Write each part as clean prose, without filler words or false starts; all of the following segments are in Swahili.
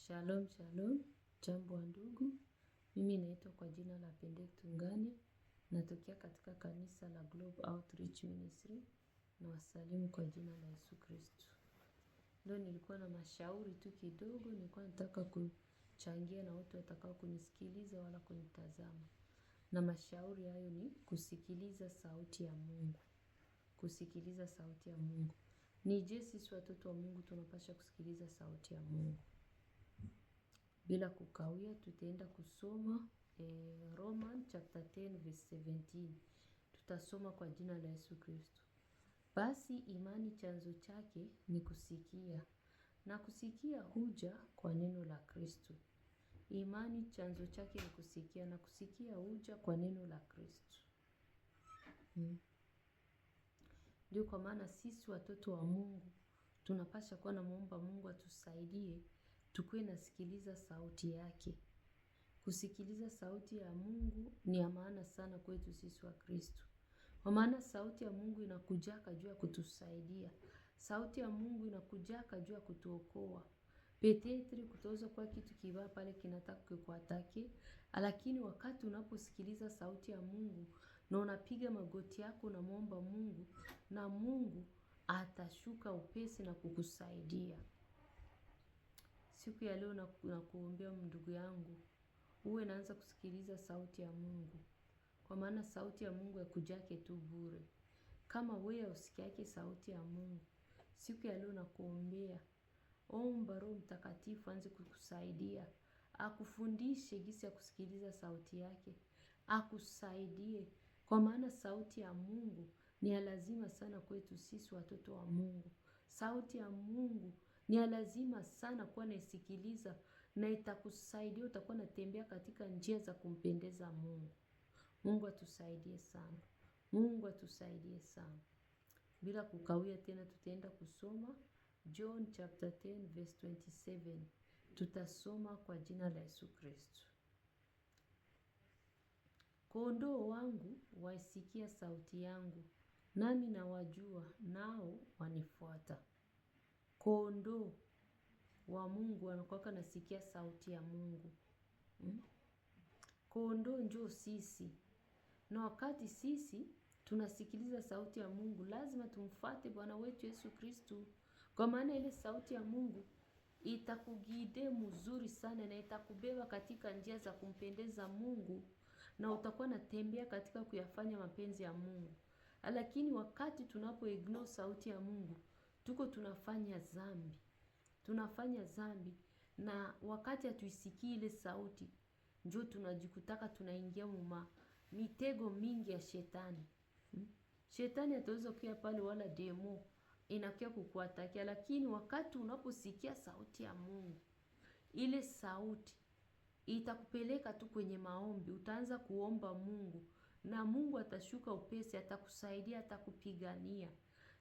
Shalom, shalom, jambo wa ndugu. Mimi naitwa kwa jina la Pendek Tungane. Natokea katika kanisa la Globe Outreach Ministry na wasalimu kwa jina la Yesu Kristo. Leo nilikuwa na mashauri tu kidogo, nilikuwa nataka kuchangia na watu watakao kunisikiliza wala kunitazama. Na mashauri hayo ni kusikiliza sauti ya Mungu. Kusikiliza sauti ya Mungu. Ni je, sisi watoto wa Mungu tunapaswa kusikiliza sauti ya Mungu? Bila kukawia tutaenda kusoma Roman chapter 10 verse 17. Tutasoma kwa jina la Yesu Kristo. Basi imani chanzo chake ni kusikia, na kusikia huja kwa neno la Kristo. Imani chanzo chake ni kusikia, na kusikia huja kwa neno la Kristo. Ndio kwa maana sisi watoto wa Mungu tunapaswa kuwa na muomba Mungu atusaidie tukue nasikiliza sauti yake. Kusikiliza sauti ya Mungu ni ya maana sana kwetu sisi wa Kristo. Kwa maana sauti ya Mungu inakujaka juu ya kutusaidia. Sauti ya Mungu inakujaka juu ya kutuokoa. Petetri kutaweza kuwa kitu kibaya pale kinataka kukuataki, lakini wakati unaposikiliza sauti ya Mungu na unapiga magoti yako na muomba Mungu, na Mungu atashuka upesi na kukusaidia. Siku ya leo nakuombea ndugu yangu, uwe naanza kusikiliza sauti ya Mungu. Kwa maana sauti ya Mungu haikujake tu bure. Kama wewe usikiake sauti ya Mungu, siku ya leo nakuombea, omba Roho Mtakatifu aanze kukusaidia. Akufundishe jinsi ya kusikiliza sauti yake. Akusaidie. Kwa maana sauti ya Mungu ni ya lazima sana kwetu sisi watoto wa Mungu. Sauti ya Mungu ni ya lazima sana kuwa naisikiliza, na itakusaidia, utakuwa natembea katika njia za kumpendeza Mungu. Mungu atusaidie sana. Mungu atusaidie sana. Bila kukawia tena tutaenda kusoma John chapter 10 verse 27. Tutasoma kwa jina la Yesu Kristo. Kondoo wangu waisikia sauti yangu, nami nawajua, nao wanifuata. Kondoo wa Mungu wanakuwa nasikia sauti ya Mungu. Kondoo ndio sisi. Na wakati sisi tunasikiliza sauti ya Mungu, lazima tumfuate Bwana wetu Yesu Kristo. Kwa maana ile sauti ya Mungu itakugide mzuri sana, na itakubeba katika njia za kumpendeza Mungu, na utakuwa natembea katika kuyafanya mapenzi ya Mungu. Lakini wakati tunapoignore sauti ya Mungu, tuko tunafanya dhambi. Tunafanya dhambi, na wakati hatuisikii ile sauti, ndio tunajikutaka tunaingia mitego mingi ya shetani. Shetani ataweza kuja pale, wala demo inakuja kukuatakia, lakini wakati unaposikia sauti ya Mungu, ile sauti itakupeleka tu kwenye maombi. Utaanza kuomba Mungu, na Mungu atashuka upesi, atakusaidia, atakupigania.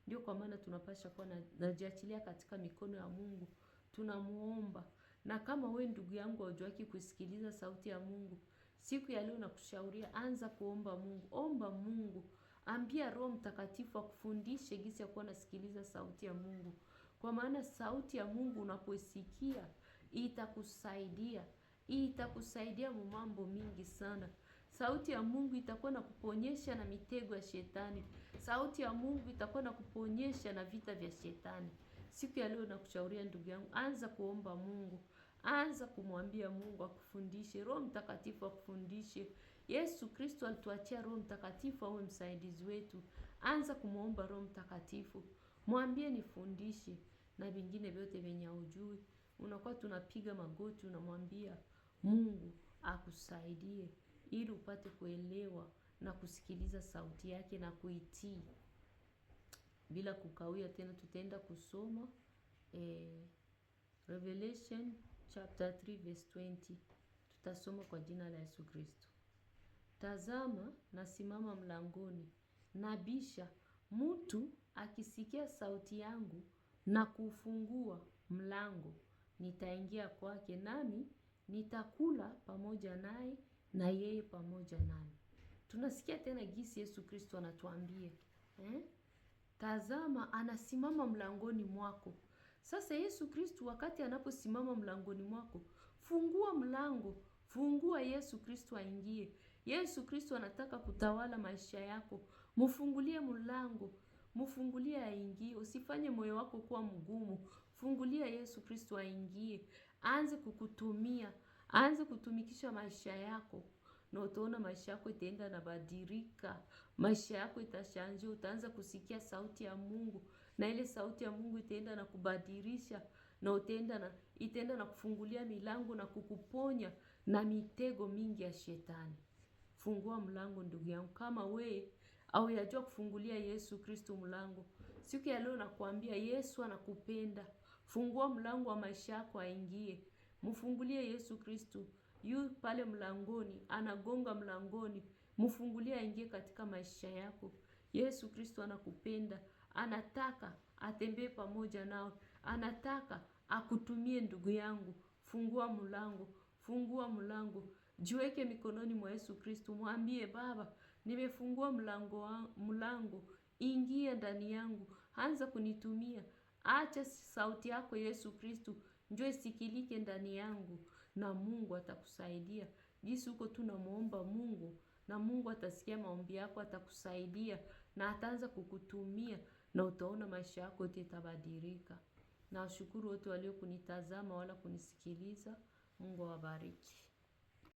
Ndio kwa maana tunapaswa kuwa najiachilia katika mikono ya Mungu. Tunamuomba. Na kama we ndugu yangu haujuaki kusikiliza sauti ya Mungu, siku ya leo nakushauria, anza kuomba Mungu. Omba Mungu. Ambia Roho Mtakatifu akufundishe jinsi ya kuwa nasikiliza sauti ya Mungu. Kwa maana sauti ya Mungu unapoisikia, itakusaidia. Itakusaidia mambo mingi sana. Sauti ya Mungu itakuwa na kuponyesha na mitego ya shetani. Sauti ya Mungu itakuwa na kuponyesha na vita vya shetani. Siku ya leo nakushauria ndugu yangu, anza kuomba Mungu. Anza kumwambia Mungu akufundishe, Roho Mtakatifu akufundishe. Yesu Kristo alituachia Roho Mtakatifu awe msaidizi wetu. Anza kumuomba Roho Mtakatifu. Mwambie nifundishe, na vingine vyote venye hujui. Unakuwa tunapiga magoti, unamwambia Mungu akusaidie, ili upate kuelewa na kusikiliza sauti yake na kuitii. Bila kukawia tena tutaenda kusoma Revelation chapter 3 verse 20. Tutasoma kwa jina la Yesu Kristo. Tazama, nasimama mlangoni, nabisha. Mtu akisikia sauti yangu na kufungua mlango, nitaingia kwake, nami nitakula pamoja naye, na yeye pamoja nami. Tunasikia tena jinsi Yesu Kristo anatuambia, tazama anasimama mlangoni mwako. Sasa Yesu Kristo wakati anaposimama mlangoni mwako, fungua mlango, fungua Yesu Kristo aingie. Yesu Kristo anataka kutawala maisha yako. Mfungulie mlango, mfungulie aingie. Usifanye moyo wako kuwa mgumu. Fungulia Yesu Kristo aingie. Aanze kukutumia, aanze kutumikisha maisha yako. Na utaona maisha yako itaenda na badilika. Maisha yako itashanje, utaanza kusikia sauti ya Mungu. Na ile sauti ya Mungu itaenda na kubadilisha, na itaenda na kufungulia milango na kukuponya na mitego mingi ya shetani. Fungua mlango ndugu yangu, kama we au yajua kufungulia Yesu Kristo mlango. Siku ya leo nakwambia Yesu anakupenda. Fungua mlango wa maisha yako aingie. Mfungulie Yesu Kristo. Yu pale mlangoni, anagonga mlangoni. Mfungulie aingie katika maisha yako. Yesu Kristo anakupenda. Anataka atembee pamoja nao. Anataka akutumie ndugu yangu. Fungua mlango. Fungua mlango. Jiweke mikononi mwa Yesu Kristo. Mwambie Baba, nimefungua mlango. Ingia ndani yangu. Anza kunitumia. Acha sauti yako Yesu Kristo njoo isikilike ndani yangu, na Mungu atakusaidia. Jinsi uko tu namuomba Mungu, na Mungu atasikia maombi yako, atakusaidia na ataanza kukutumia, na utaona maisha yako yote itabadilika. Na washukuru wote walio kunitazama wala kunisikiliza. Mungu awabariki.